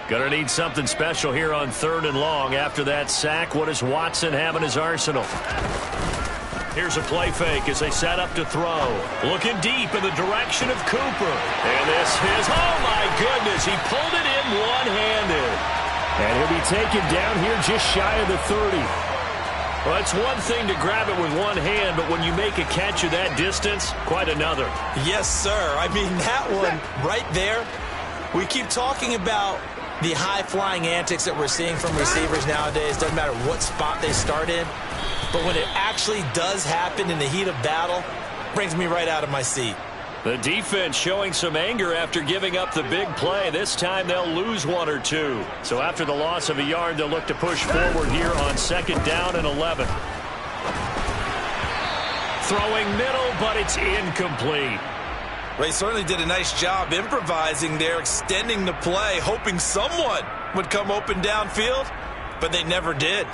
Gonna need something special here on 3rd and long. After that sack, what does Watson have in his arsenal? Here's a play fake as they set up to throw. Looking deep in the direction of Cooper. And this is, oh my goodness, he pulled it in one-handed. And he'll be taken down here just shy of the 30. Well, it's one thing to grab it with one hand, but when you make a catch of that distance, quite another. Yes, sir. I mean, that one right there, we keep talking about the high-flying antics that we're seeing from receivers nowadays. Doesn't matter what spot they start in. But when it actually does happen in the heat of battle, brings me right out of my seat. The defense showing some anger after giving up the big play. This time they'll lose 1 or 2. So after the loss of a yard, they'll look to push forward here on 2nd down and 11. Throwing middle, but it's incomplete. They certainly did a nice job improvising there, extending the play, hoping someone would come open downfield, but they never did.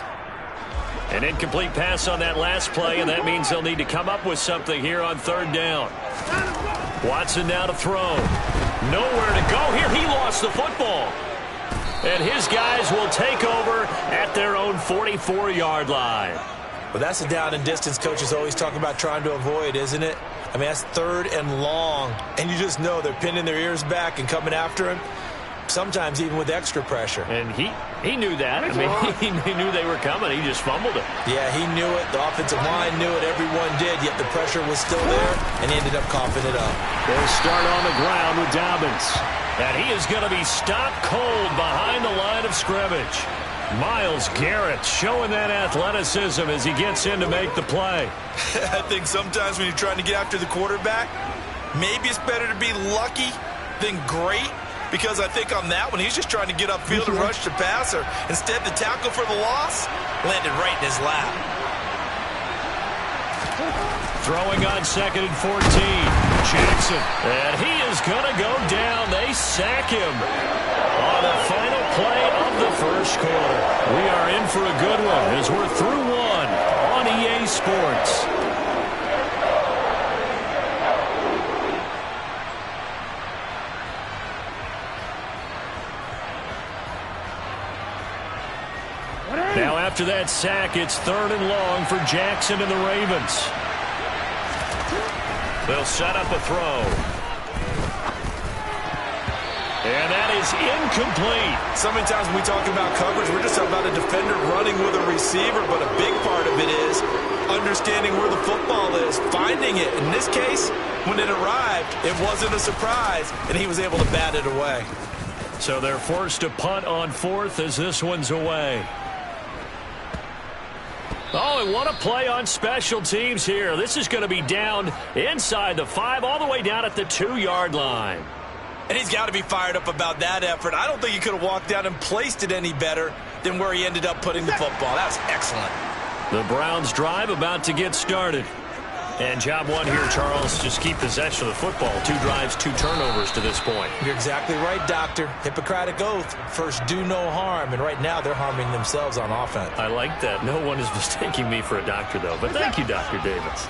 An incomplete pass on that last play, and that means they'll need to come up with something here on 3rd down. Watson now to throw. Nowhere to go here. He lost the football. And his guys will take over at their own 44-yard line. Well, that's a down and distance coaches always talk about trying to avoid, isn't it? I mean, that's 3rd and long, and you just know they're pinning their ears back and coming after him, sometimes even with extra pressure. And he knew that. I mean, he knew they were coming. He just fumbled it. Yeah, he knew it. The offensive line knew it. Everyone did, yet the pressure was still there, and he ended up coughing it up. They'll start on the ground with Dobbins. And he is going to be stopped cold behind the line of scrimmage. Myles Garrett showing that athleticism as he gets in to make the play. I think sometimes when you're trying to get after the quarterback, maybe it's better to be lucky than great, because I think on that one, he's just trying to get upfield and rush the passer. Instead, the tackle for the loss landed right in his lap. Throwing on 2nd and 14. Jackson. And he is going to go down. They sack him on the final play of the 1st quarter. We are in for a good one as we're through 1 on EA Sports. Now after that sack, it's 3rd and long for Jackson and the Ravens. They'll set up a throw. And that is incomplete. So many times when we talk about coverage, we're just talking about a defender running with a receiver, but a big part of it is understanding where the football is, finding it. In this case, when it arrived, it wasn't a surprise, and he was able to bat it away. So they're forced to punt on 4th as this one's away. Oh, and what a play on special teams here. This is going to be down inside the 5, all the way down at the 2-yard line. And he's got to be fired up about that effort. I don't think he could have walked down and placed it any better than where he ended up putting the football. That was excellent. The Browns drive about to get started. And job 1 here, Charles, just keep possession of the football. 2 drives, 2 turnovers to this point. You're exactly right, Doctor. Hippocratic oath. First, do no harm. And right now, they're harming themselves on offense. I like that. No one is mistaking me for a doctor, though. But thank you, Dr. Davis.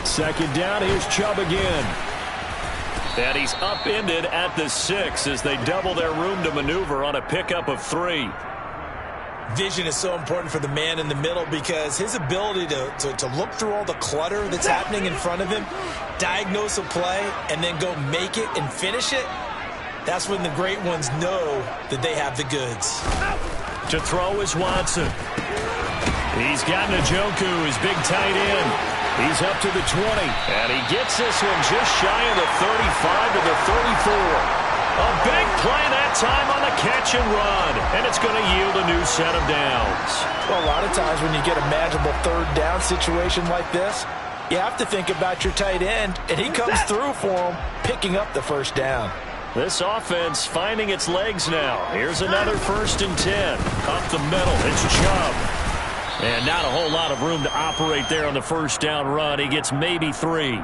Second down, here's Chubb again. And he's upended at the 6 as they double their room to maneuver on a pickup of 3. Vision is so important for the man in the middle because his ability to look through all the clutter that's happening in front of him, diagnose a play, and then go make it and finish it, that's when the great ones know that they have the goods. To throw is Watson. He's got Njoku, his big tight end. He's up to the 20, and he gets this one just shy of the 35 to the 34. A big play that time on the catch and run, and it's going to yield a new set of downs. Well, a lot of times when you get a manageable 3rd down situation like this, you have to think about your tight end, and he comes through for him, picking up the 1st down. This offense finding its legs now. Here's another 1st and 10. Up the middle, it's Chubb. And not a whole lot of room to operate there on the 1st down run. He gets maybe 3.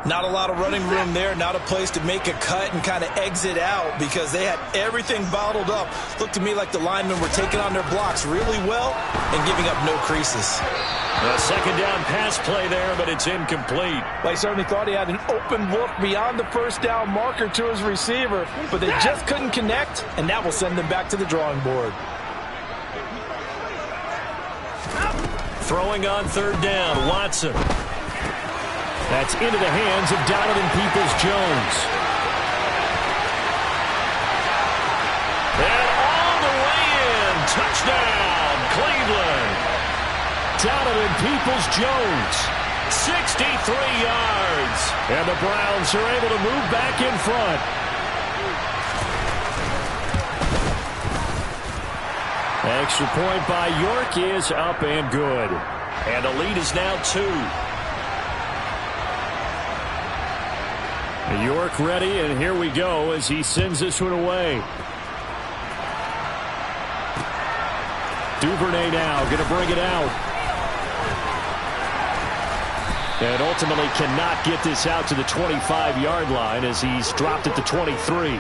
Not a lot of running room there, not a place to make a cut and kind of exit out because they had everything bottled up. Looked to me like the linemen were taking on their blocks really well and giving up no creases. A second down pass play there, but it's incomplete. They certainly thought he had an open look beyond the first down marker to his receiver, but they just couldn't connect, and that will send them back to the drawing board. Throwing on third down, Watson. That's into the hands of Donovan Peoples-Jones. And all the way in. Touchdown, Cleveland. Donovan Peoples-Jones, 63 yards. And the Browns are able to move back in front. Extra point by York is up and good. And the lead is now 2. York ready, and here we go as he sends this one away. Duvernay now going to bring it out. And ultimately cannot get this out to the 25-yard line as he's dropped at the 23.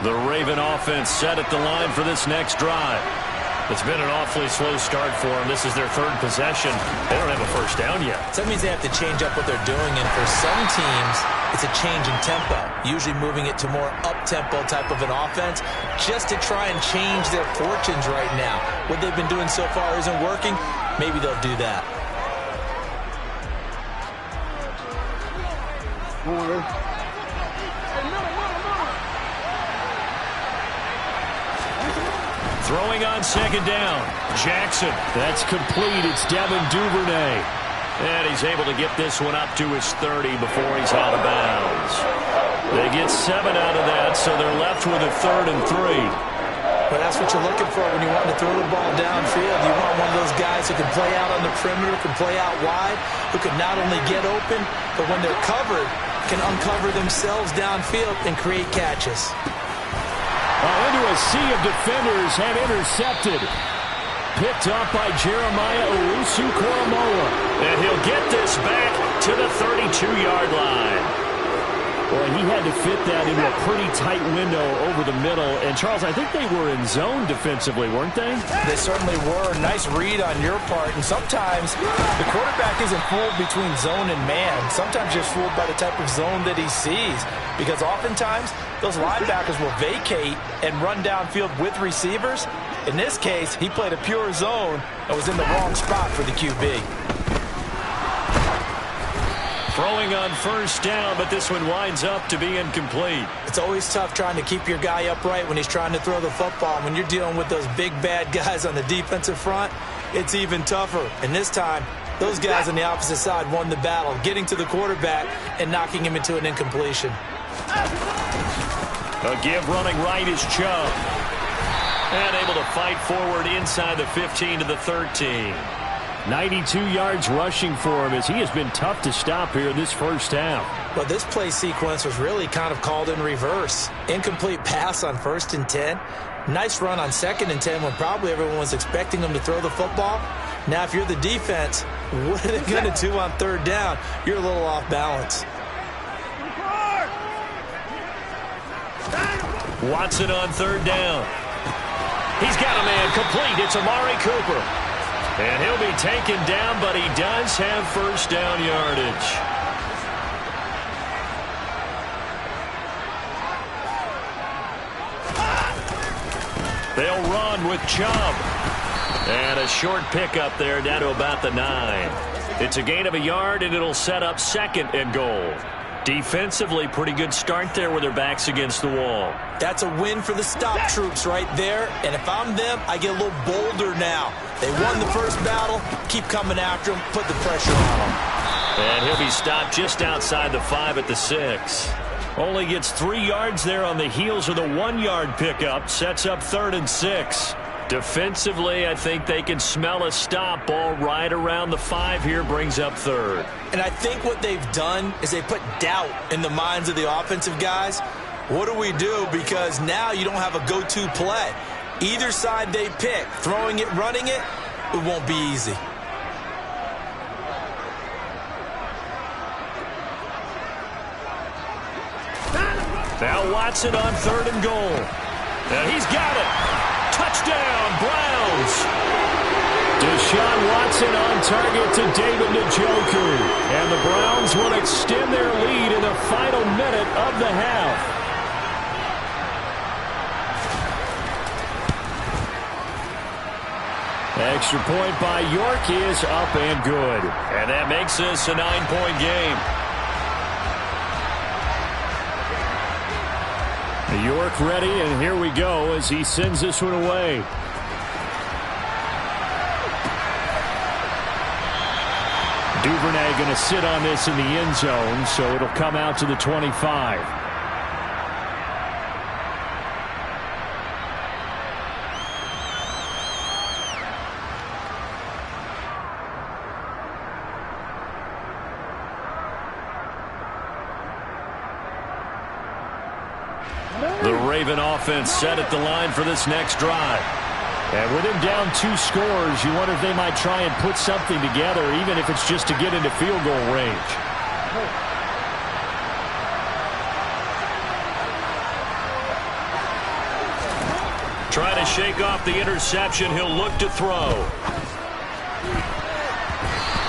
The Raven offense set at the line for this next drive. It's been an awfully slow start for them. This is their third possession. They don't have a first down yet. So that means they have to change up what they're doing, and for some teams, it's a change in tempo, usually moving it to more up-tempo type of an offense just to try and change their fortunes right now. What they've been doing so far isn't working. Maybe they'll do that. Throwing on second down. Jackson. That's complete. It's Devin Duvernay. And he's able to get this one up to his 30 before he's out of bounds. They get 7 out of that, so they're left with a 3rd and 3. But that's what you're looking for when you want to throw the ball downfield. You want one of those guys who can play out on the perimeter, can play out wide, who can not only get open, but when they're covered, can uncover themselves downfield and create catches. Into a sea of defenders and intercepted. Picked up by Jeremiah Owusu-Koramoah. And he'll get this back to the 32-yard line. Well, he had to fit that into a pretty tight window over the middle. And, Charles, I think they were in zone defensively, weren't they? They certainly were. Nice read on your part. And sometimes the quarterback isn't fooled between zone and man. Sometimes you're fooled by the type of zone that he sees. Because oftentimes, those linebackers will vacate and run downfield with receivers. In this case, he played a pure zone and was in the wrong spot for the QB. Throwing on first down, but this one winds up to be incomplete. It's always tough trying to keep your guy upright when he's trying to throw the football. When you're dealing with those big, bad guys on the defensive front, it's even tougher. And this time, those guys on the opposite side won the battle, getting to the quarterback and knocking him into an incompletion. A give running right is Chubb. And able to fight forward inside the 15 to the 13. 92 yards rushing for him as he has been tough to stop here in this first half. Well, this play sequence was really kind of called in reverse. Incomplete pass on 1st and 10. Nice run on 2nd and 10 when probably everyone was expecting him to throw the football. Now, if you're the defense, what are they going to do on 3rd down? You're a little off balance. Watson on 3rd down. He's got a man complete. It's Amari Cooper. And he'll be taken down, but he does have first down yardage. They'll run with Chubb. And a short pickup there down to about the 9. It's a gain of a yard, and it'll set up 2nd and goal. Defensively, pretty good start there with their backs against the wall. That's a win for the stop troops right there. And if I'm them, I get a little bolder now. They won the first battle. Keep coming after them. Put the pressure on them. And he'll be stopped just outside the 5 at the 6. Only gets 3 yards there on the heels of the 1-yard pickup. Sets up 3rd and 6. Defensively, I think they can smell a stop. Ball right around the 5 here, brings up third. And I think what they've done is they put doubt in the minds of the offensive guys. What do we do? Because now you don't have a go-to play. Either side they pick, throwing it, running it, it won't be easy. Now Watson on 3rd and goal. And he's got it. Touchdown, Browns. Deshaun Watson on target to David Njoku. And the Browns will extend their lead in the final minute of the half. Extra point by York is up and good. And that makes this a 9-point game. York ready, and here we go as he sends this one away. Duvernay going to sit on this in the end zone, so it'll come out to the 25. The Raven offense set at the line for this next drive. And with him down 2 scores, you wonder if they might try and put something together, even if it's just to get into field goal range. Trying to shake off the interception. He'll look to throw.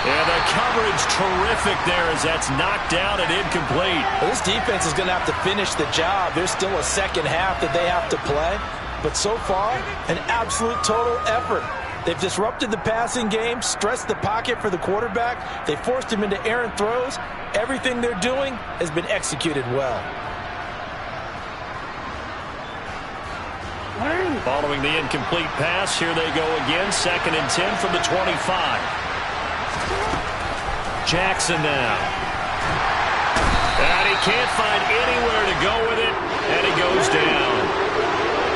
And the coverage terrific there as that's knocked down and incomplete. Well, this defense is going to have to finish the job. There's still a second half that they have to play. But so far, an absolute total effort. They've disrupted the passing game, stressed the pocket for the quarterback. They forced him into errant throws. Everything they're doing has been executed well. Following the incomplete pass, here they go again. 2nd and 10 from the 25. Jackson now. And he can't find anywhere to go with it, and he goes down.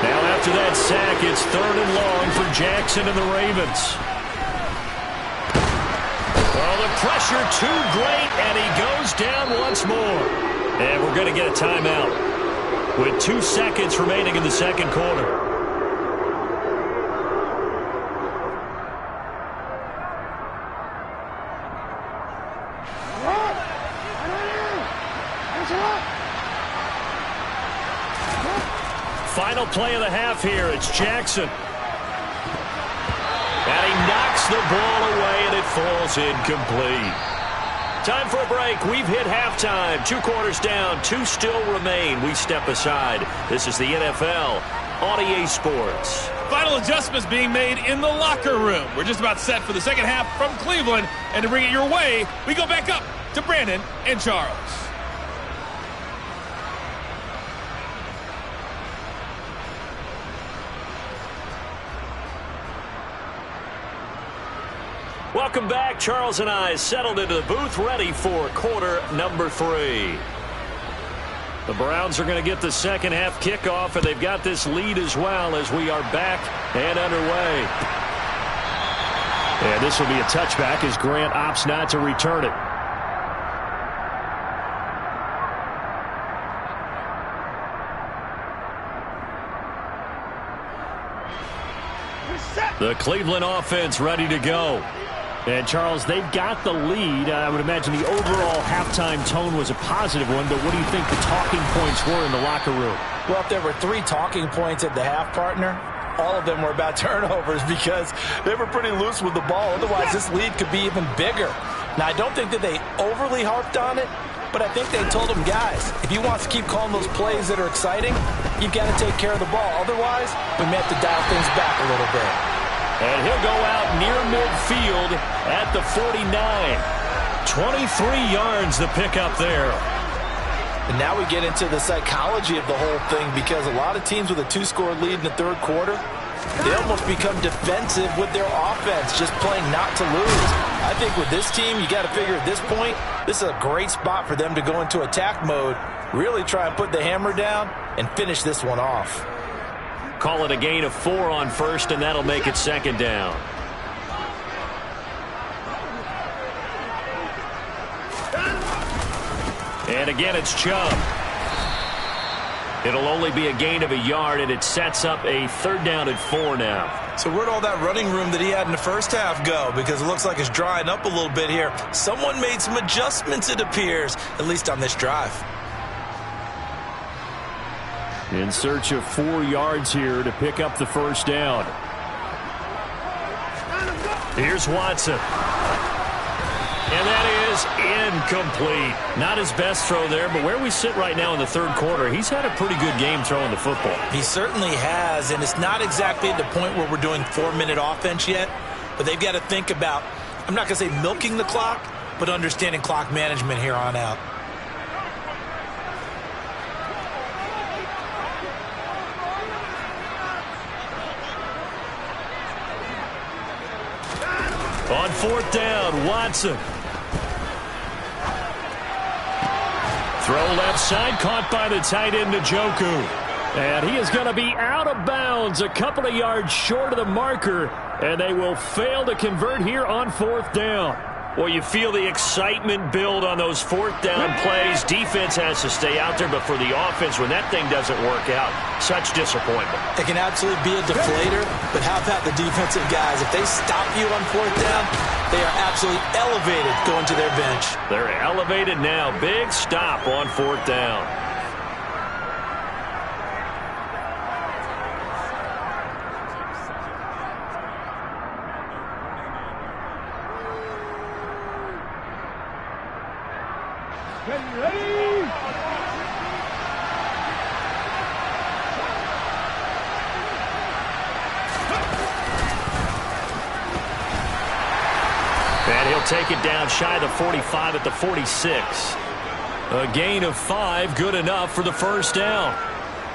Now after that sack, it's 3rd and long for Jackson and the Ravens. Oh, the pressure too great, and he goes down once more. And we're going to get a timeout with 2 seconds remaining in the second quarter. Final play of the half here. It's Jackson. And he knocks the ball away, and it falls incomplete. Time for a break. We've hit halftime. 2 quarters down. 2 still remain. We step aside. This is the NFL on EA Sports. Final adjustments being made in the locker room. We're just about set for the second half from Cleveland. And to bring it your way, we go back up to Brandon and Charles. Welcome back. Charles and I settled into the booth, ready for quarter number 3. The Browns are going to get the second half kickoff, and they've got this lead as well as we are back and underway. And this will be a touchback as Grant opts not to return it. The Cleveland offense ready to go. And, Charles, they've got the lead. I would imagine the overall halftime tone was a positive one, but what do you think the talking points were in the locker room? Well, if there were 3 talking points at the half, partner, all of them were about turnovers because they were pretty loose with the ball. Otherwise, this lead could be even bigger. Now, I don't think that they overly harped on it, but I think they told them, guys, if you want to keep calling those plays that are exciting, you've got to take care of the ball. Otherwise, we may have to dial things back a little bit. And he'll go out near midfield at the 49. 23 yards the pickup there. And now we get into the psychology of the whole thing because a lot of teams with a 2-score lead in the third quarter, they almost become defensive with their offense, just playing not to lose. I think with this team, you got to figure at this point, this is a great spot for them to go into attack mode, really try and put the hammer down and finish this one off. Call it a gain of 4 on first, and that'll make it second down. And again, it's Chubb. It'll only be a gain of a yard, and it sets up a 3rd down and 4 now. So where'd all that running room that he had in the first half go? Because it looks like it's drying up a little bit here. Someone made some adjustments, it appears, at least on this drive. In search of 4 yards here to pick up the first down. Here's Watson. And that is incomplete. Not his best throw there, but where we sit right now in the 3rd quarter, he's had a pretty good game throwing the football. He certainly has, and it's not exactly at the point where we're doing 4-minute offense yet, but they've got to think about, I'm not going to say milking the clock, but understanding clock management here on out. On 4th down, Watson. Throw left side, caught by the tight end, Njoku. And he is going to be out of bounds, a couple of yards short of the marker, and they will fail to convert here on 4th down. Well, you feel the excitement build on those 4th down plays. Defense has to stay out there, but for the offense, when that thing doesn't work out, such disappointment. It can absolutely be a deflator, but how about the defensive guys? If they stop you on 4th down, they are absolutely elevated going to their bench. They're elevated now. Big stop on 4th down. And he'll take it down shy of the 45 at the 46. A gain of 5, good enough for the first down.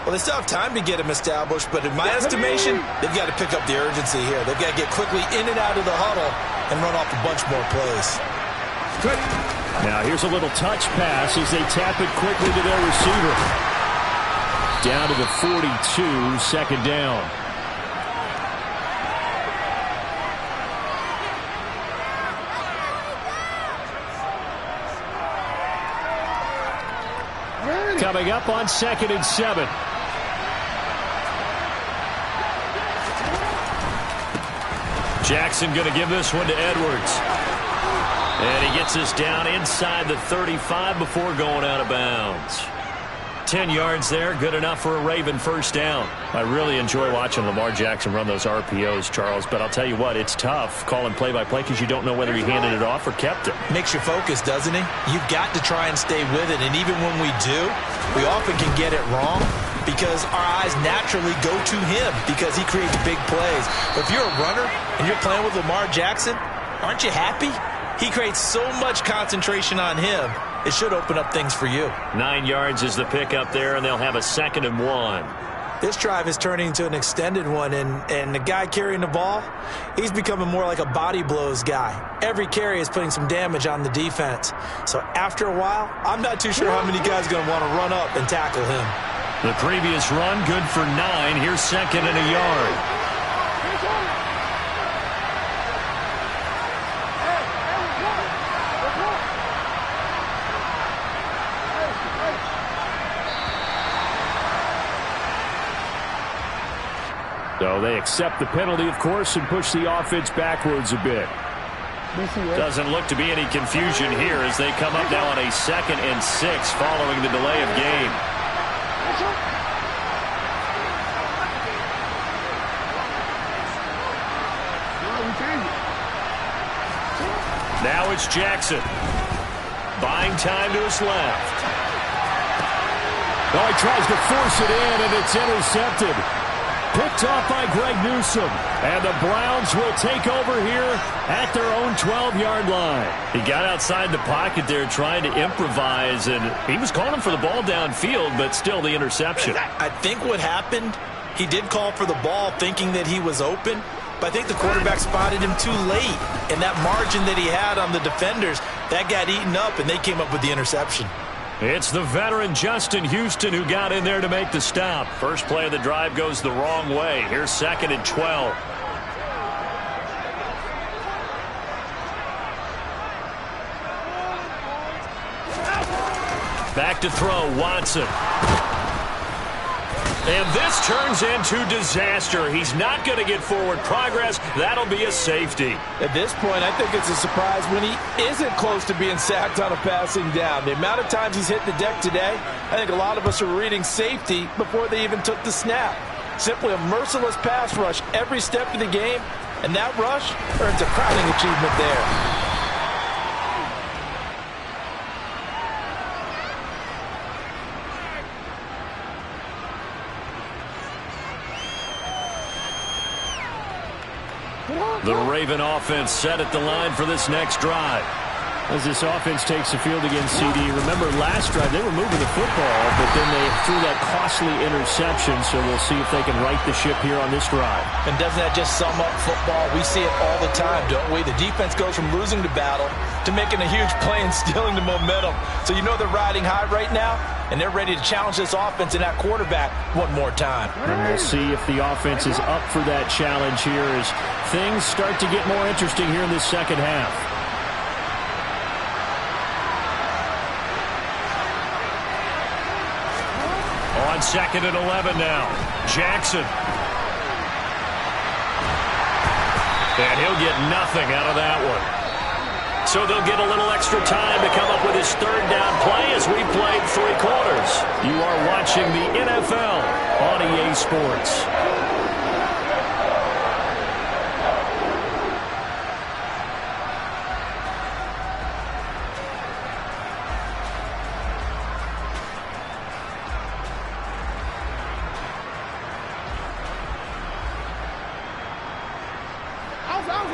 Well, they still have time to get him established, but in my estimation, they've got to pick up the urgency here. They've got to get quickly in and out of the huddle and run off a bunch more plays. Now here's a little touch pass as they tap it quickly to their receiver. Down to the 42, second down. Coming up on 2nd and 7. Jackson going to give this one to Edwards. And he gets us down inside the 35 before going out of bounds. 10 yards there, good enough for a Raven first down. I really enjoy watching Lamar Jackson run those RPOs, Charles, but I'll tell you what, it's tough calling play-by-play because you don't know whether he handed it off or kept it. Makes you focus, doesn't he? You've got to try and stay with it, and even when we do, we often can get it wrong because our eyes naturally go to him because he creates big plays. But if you're a runner and you're playing with Lamar Jackson, aren't you happy? He creates so much concentration on him. It should open up things for you. 9 yards is the pickup there, and they'll have a 2nd and 1. This drive is turning into an extended one, and the guy carrying the ball, he's becoming more like a body blows guy. Every carry is putting some damage on the defense. So after a while, I'm not too sure how many guys are going to want to run up and tackle him. The previous run, good for 9. Here's 2nd and a yard. So they accept the penalty, of course, and push the offense backwards a bit. Doesn't look to be any confusion here as they come up now on a 2nd and 6 following the delay of game. Now it's Jackson. Buying time to his left. Oh, he tries to force it in, and it's intercepted. Picked off by Greg Newsome. And the Browns will take over here at their own 12-yard line. He got outside the pocket there trying to improvise, and he was calling for the ball downfield, but still the interception. I think what happened, he did call for the ball thinking that he was open, but I think the quarterback spotted him too late. And that margin that he had on the defenders, that got eaten up, and they came up with the interception. It's the veteran Justin Houston who got in there to make the stop. First play of the drive goes the wrong way. Here's 2nd and 12. Back to throw, Watson. And this turns into disaster. He's not going to get forward progress. That'll be a safety. At this point, I think it's a surprise when he isn't close to being sacked on a passing down. The amount of times he's hit the deck today, I think a lot of us are reading safety before they even took the snap. Simply a merciless pass rush every step of the game, and that rush earns a crowning achievement there. The Raven offense set at the line for this next drive. As this offense takes the field against CD, remember last drive they were moving the football, but then they threw that costly interception, so we'll see if they can right the ship here on this drive. And doesn't that just sum up football? We see it all the time, don't we? The defense goes from losing the battle to making a huge play and stealing the momentum. So you know they're riding high right now, and they're ready to challenge this offense and that quarterback one more time. And we'll see if the offense is up for that challenge here as things start to get more interesting here in this second half. On 2nd and 11 now. Jackson. And he'll get nothing out of that one. So they'll get a little extra time to come up with his 3rd down play as we played 3 quarters. You are watching the NFL on EA Sports.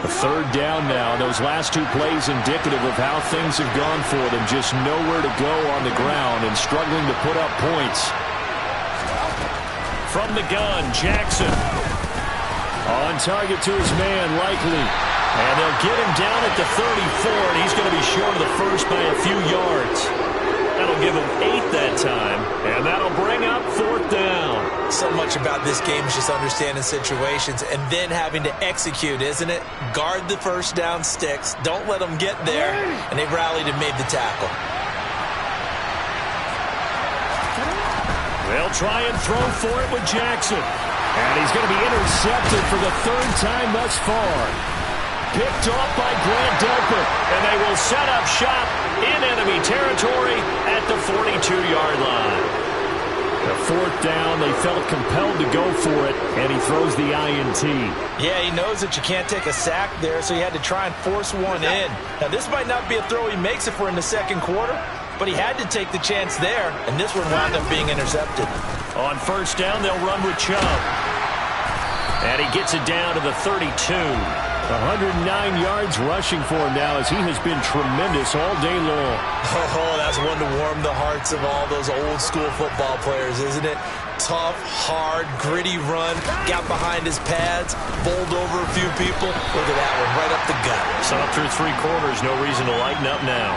A 3rd down now. Those last 2 plays indicative of how things have gone for them. Just nowhere to go on the ground and struggling to put up points. From the gun, Jackson. On target to his man, Likely. And they'll get him down at the 34, and he's going to be short of the first by a few yards. That'll give him 8 that time, and that'll bring up 4th down. So much about this game is just understanding situations and then having to execute, isn't it? Guard the first down sticks. Don't let them get there. And they rallied and made the tackle. They'll try and throw for it with Jackson. And he's going to be intercepted for the 3rd time thus far. Picked off by Grant Delpit. And they will set up shop in enemy territory at the 42-yard line. The 4th down, they felt compelled to go for it, and he throws the INT. Yeah, he knows that you can't take a sack there, so he had to try and force one in. Now, this might not be a throw he makes if we're in the 2nd quarter, but he had to take the chance there, and this one wound up being intercepted. On 1st down, they'll run with Chubb. And he gets it down to the 32. 109 yards rushing for him now as he has been tremendous all day long. Oh, that's one to warm the hearts of all those old school football players, isn't it? Tough, hard, gritty run, got behind his pads, bowled over a few people. Look at that one, right up the gut. So through 3 quarters, no reason to lighten up now.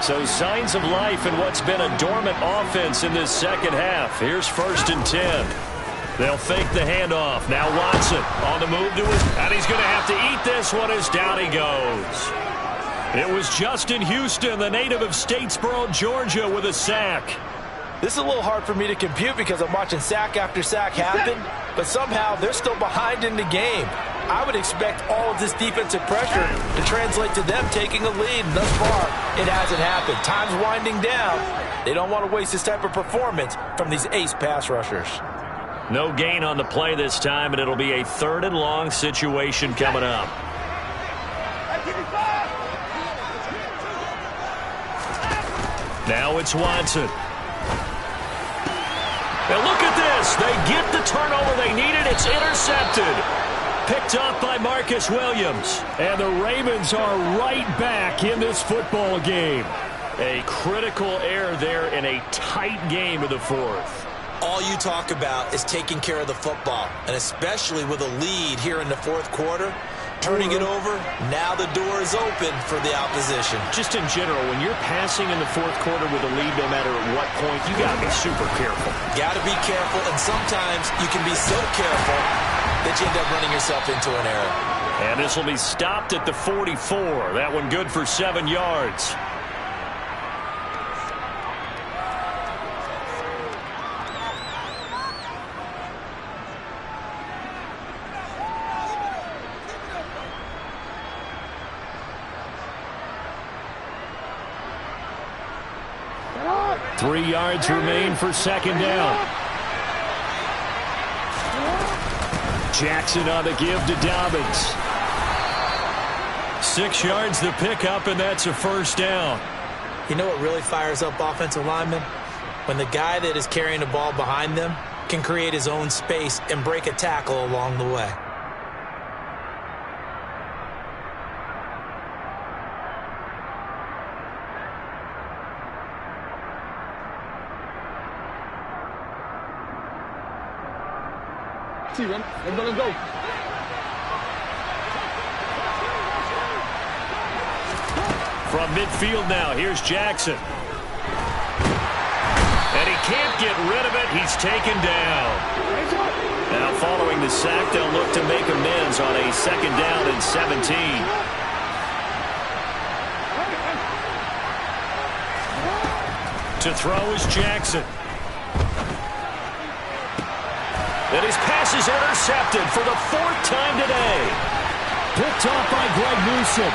So signs of life in what's been a dormant offense in this second half. Here's 1st and 10. They'll fake the handoff. Now Watson on the move to his, and he's going to have to eat this one as down he goes. It was Justin Houston, the native of Statesboro, Georgia, with a sack. This is a little hard for me to compute because I'm watching sack after sack happen, but somehow they're still behind in the game. I would expect all of this defensive pressure to translate to them taking a lead. Thus far, it hasn't happened. Time's winding down. They don't want to waste this type of performance from these ace pass rushers. No gain on the play this time, and it'll be a 3rd and long situation coming up. Now it's Watson. And look at this. They get the turnover they needed. It's intercepted. Picked up by Marcus Williams. And the Ravens are right back in this football game. A critical error there in a tight game of the 4th. All you talk about is taking care of the football, and especially with a lead here in the 4th quarter, turning it over. Now the door is open for the opposition. Just in general, when you're passing in the fourth quarter with a lead, no matter at what point, you got to be super careful. Got to be careful, and sometimes you can be so careful that you end up running yourself into an error. And this will be stopped at the 44. That one good for 7 yards. Three yards remain for second down. Jackson on the give to Dobbins. 6 yards the pickup, and that's a first down. You know what really fires up offensive linemen? When the guy that is carrying the ball behind them can create his own space and break a tackle along the way. Let's go. From midfield now, here's Jackson. And he can't get rid of it. He's taken down. Now following the sack, they'll look to make amends on a second down and 17. To throw is Jackson. And his pass is intercepted for the 4th time today. Picked off by Greg Newsome.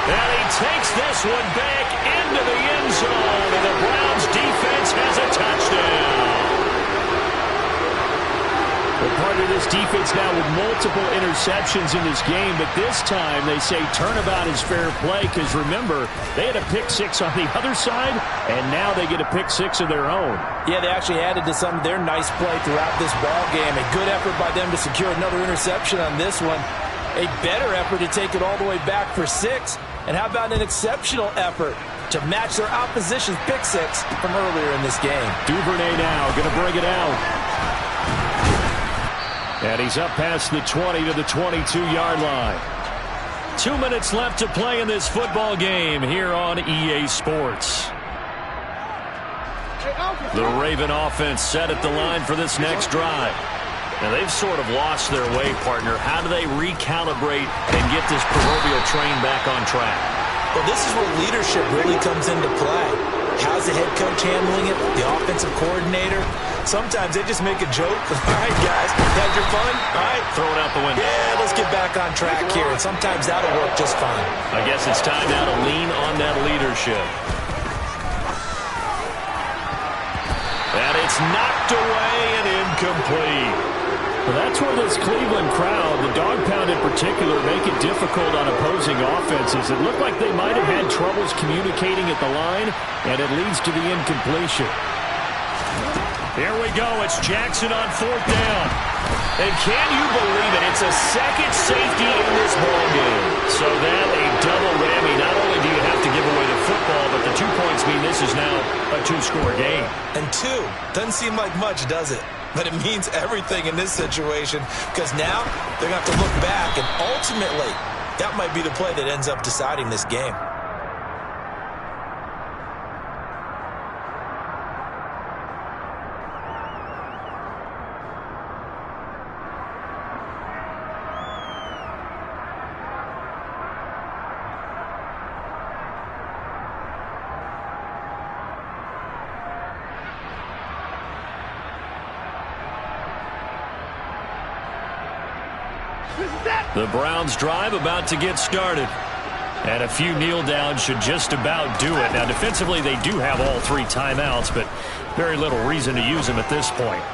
And he takes this one back into the end zone, and the Browns defense has a touchdown. Well, part of this defense now with multiple interceptions in this game, but this time they say turnabout is fair play because, remember, they had a pick 6 on the other side, and now they get a pick 6 of their own. Yeah, they actually added to some of their nice play throughout this ball game. A good effort by them to secure another interception on this one. A better effort to take it all the way back for 6. And how about an exceptional effort to match their opposition's pick 6 from earlier in this game. Duvernay now going to bring it out. And he's up past the 20 to the 22-yard line. 2 minutes left to play in this football game here on EA Sports. The Raven offense set at the line for this next drive. Now, they've sort of lost their way, partner. How do they recalibrate and get this proverbial train back on track? Well, this is where leadership really comes into play. How's the head coach handling it? The offensive coordinator? Sometimes they just make a joke. All right, guys, had your fun? All right. Throw it out the window. Yeah, let's get back on track here. And sometimes that'll work just fine. I guess it's time now to lean on that leadership. And it's knocked away and incomplete. Well, that's where this Cleveland crowd, the dog pound in particular, make it difficult on opposing offenses. It looked like they might have had troubles communicating at the line, and it leads to the incompletion. Here we go. It's Jackson on 4th down. And can you believe it? It's a second safety in this ballgame. So that a double whammy. Not only do you have to give away the football, but the 2 points mean this is now a 2-score game. And 2 doesn't seem like much, does it? But it means everything in this situation because now they're going to have to look back, and ultimately that might be the play that ends up deciding this game. The Browns drive about to get started. And a few kneel downs should just about do it. Now, defensively, they do have all 3 timeouts, but very little reason to use them at this point.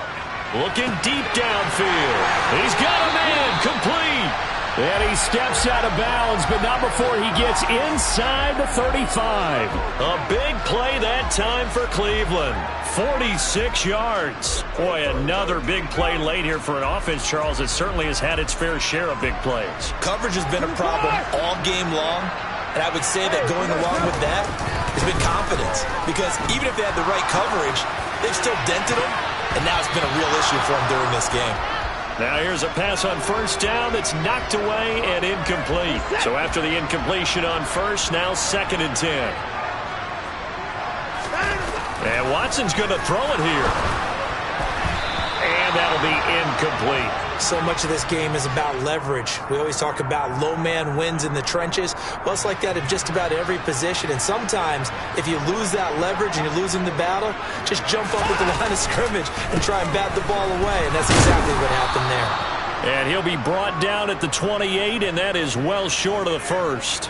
Looking deep downfield. He's got a man complete. And he steps out of bounds, but not before he gets inside the 35. A big play that time for Cleveland. 46 yards. Boy, another big play late here for an offense, Charles, that certainly has had its fair share of big plays. Coverage has been a problem all game long, and I would say that going along with that has been confidence. Because even if they had the right coverage, they've still dented them, and now it's been a real issue for them during this game. Now here's a pass on first down that's knocked away and incomplete. So after the incompletion on first, now 2nd and 10. And Watson's going to throw it here. And that'll be incomplete. So much of this game is about leverage. We always talk about low man wins in the trenches. Well, it's like that in just about every position. And sometimes, if you lose that leverage and you're losing the battle, just jump up at the line of scrimmage and try and bat the ball away. And that's exactly what happened there. And he'll be brought down at the 28, and that is well short of the first.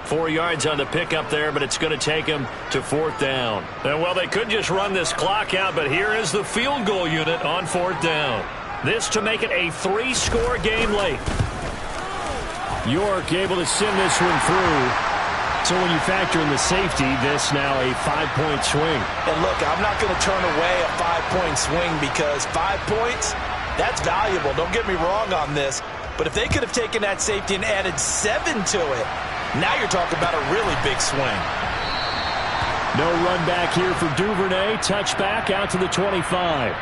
4 yards on the pickup there, but it's going to take him to 4th down. And, well, they could just run this clock out, but here is the field goal unit on 4th down. This to make it a 3-score game late. York able to send this one through. So when you factor in the safety, this now a 5-point swing. And look, I'm not going to turn away a 5-point swing because 5 points, that's valuable. Don't get me wrong on this. But if they could have taken that safety and added 7 to it, now you're talking about a really big swing. No run back here for Duvernay. Touchback out to the 25.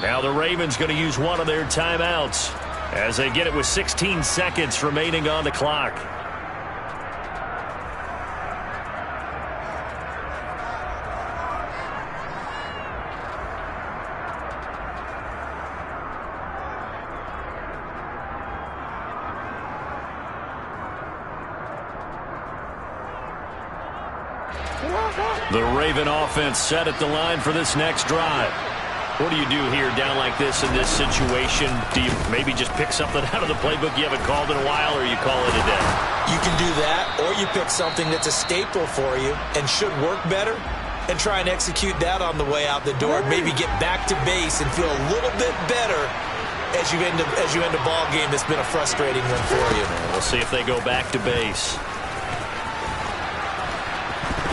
Now the Ravens going to use one of their timeouts as they get it with 16 seconds remaining on the clock. The Raven offense set at the line for this next drive. What do you do here down like this in this situation? Do you maybe just pick something out of the playbook you haven't called in a while, or you call it a day? You can do that, or you pick something that's a staple for you and should work better and try and execute that on the way out the door. Maybe get back to base and feel a little bit better as you end a ball game that's been a frustrating one for you. We'll see if they go back to base.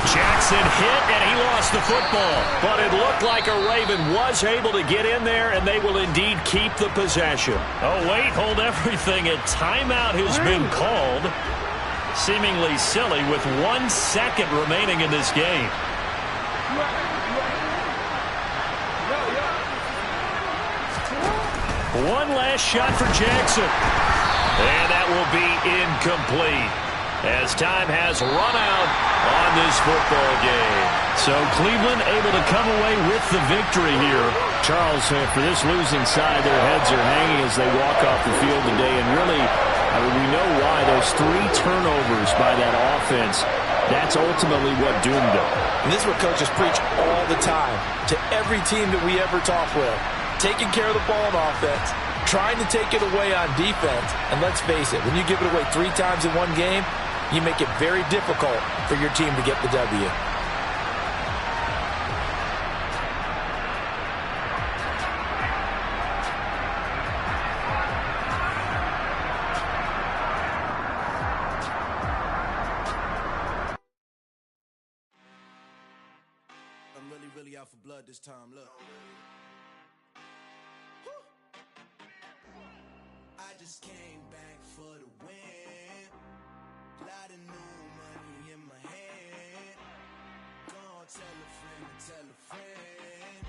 Jackson hit, and he lost the football. But it looked like a Raven was able to get in there, and they will indeed keep the possession. Oh, wait, hold everything. A timeout has been called. Seemingly silly with 1 second remaining in this game. One last shot for Jackson. And that will be incomplete, as time has run out on this football game. So Cleveland able to come away with the victory here. Charles, for this losing side, their heads are hanging as they walk off the field today. And really, we know why. Those 3 turnovers by that offense, that's ultimately what doomed them. And this is what coaches preach all the time to every team that we ever talk with. Taking care of the ball on offense, trying to take it away on defense. And let's face it, when you give it away 3 times in one game, you make it very difficult for your team to get the W. I'm really out for blood this time. Look. I just came back for the win. Lot of new money in my hand. Gonna tell a friend.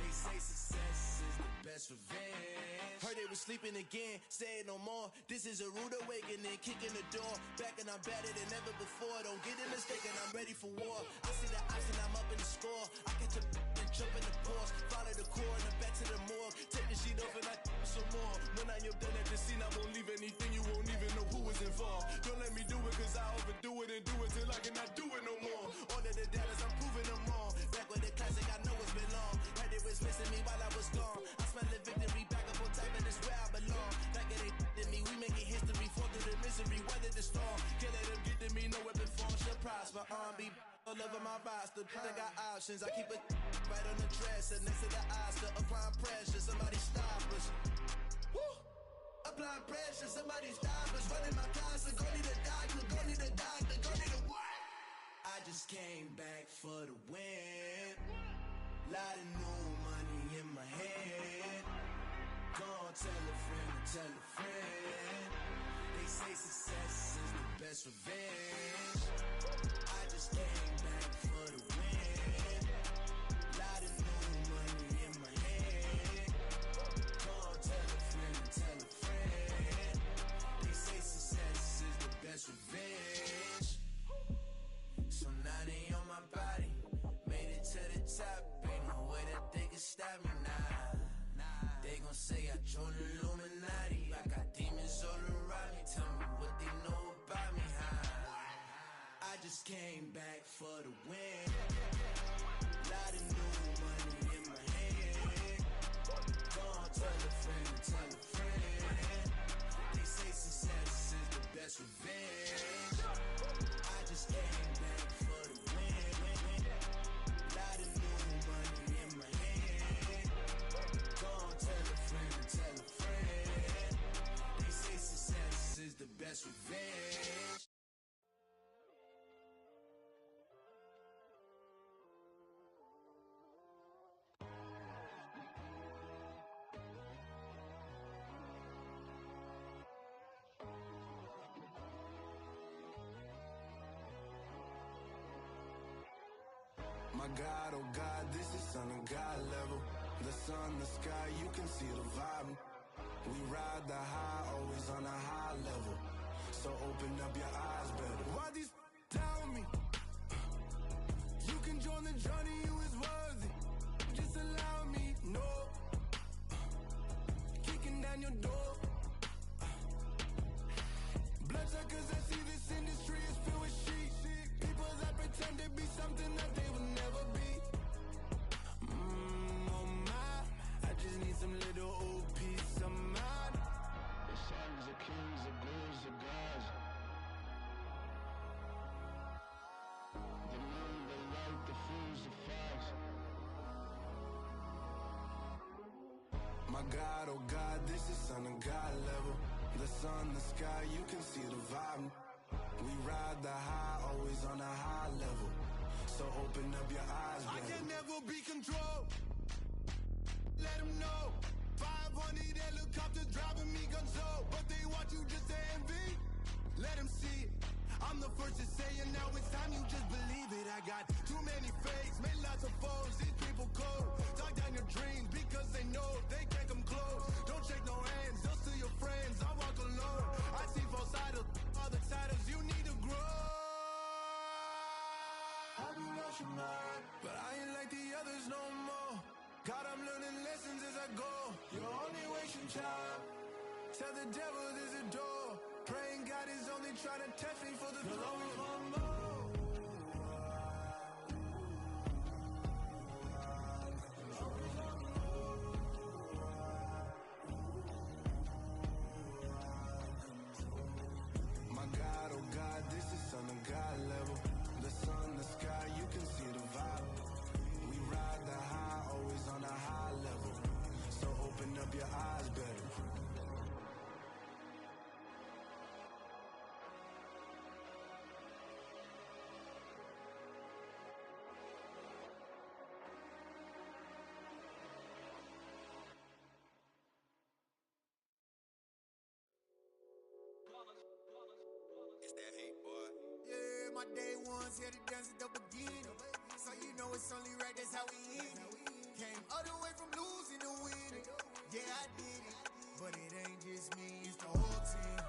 They say success is the best revenge. Heard they was sleeping again, say it no more. This is a rude awakening, kicking the door. Back and I'm better than ever before. Don't get it mistaken, I'm ready for war. I see the option, I'm up in the score. I catch a and jump in the Porsche. Follow the core and then back to the morgue. Take the sheet off and I some more. When I am done at the scene, I won't leave anything. You won't even know who was involved. Don't let me do it cause I overdo it and do it till I cannot do it no more. All of the doubters, I'm proving them wrong. Back with the classic, I know it's been long. Heard they was missing me while I was gone. I smell the victory back up on top and it's where I belong. Like it ain't to me, we making history. Fall through the misery, weather the storm. Can't let them get to me, no weapon form. She'll probably all over my roster. I got options. I keep it right on the dresser next to the Oscar. Applying pressure, somebody stop us. Woo! Applying pressure, somebody stop us. Running my closet, go need a doctor, go need a doctor, go need a what? I just came back for the win. Lot of new money in my head. Gonna tell a friend to tell a friend. They say success is the best revenge. I just came back for the win. Lot of new money in my head. Gonna tell a friend to tell a friend. They say success is the best revenge. So now they on my body. Made it to the top. Ain't no way that they can stop me now. They gon' say I joined the Illuminati. I got demons all around me. Tell me what they know about me, huh? I just came back for the win. Lot of new money in my head. Gonna tell a friend to tell a friend. They say success is the best revenge. I just came back for the win. Lot of new money in my head. Gonna tell a friend to tell a friend. They say success is the best revenge. My God, oh God, this is son of God level. The sun, the sky, you can see the vibe. We ride the high, always on a high level. So open up your eyes better. Why these tell me? You can join the journey, you is worthy. Just allow me, no. Kicking down your door. Bloodsuckers, I see this industry is filled with sheep. People that pretend to be something that they will never be. Oh my, I just need some little old peace of mind. The sons of kings, the bulls of gods. The moon, the light, the fools, the fox. My God, oh God, this is son of God level. The sun, the sky, you can see the vibe. We ride the high, always on a high level. So open up your eyes, baby. I can never be controlled. Let them know. 500 helicopters driving me gunso. But they want you just to envy. Let them see it. I'm the first to say it, now it's time you just believe it. I got too many fakes, made lots of foes. These people cold. Talk down your dreams because they know they can't come close. Don't shake no hands, they'll steal your friends. I walk alone. I see false idols, other titles. You need to grow. I've been rushing mine, but I ain't like the others no more. God, I'm learning lessons as I go. You're only wasting time. Tell the devil there's a door. Praying God is only trying to test me for the glory for more. My God, oh God, this is son of God level. The sun, the sky, you can see the vibe. We ride the high, always on a high level. So open up your eyes better. It's that hate, boy. Yeah, my day ones here to dance at the beginning. So you know it's only right, that's how we end it. Came all the way from losing to winning. Yeah, I did it. But it ain't just me, it's the whole team.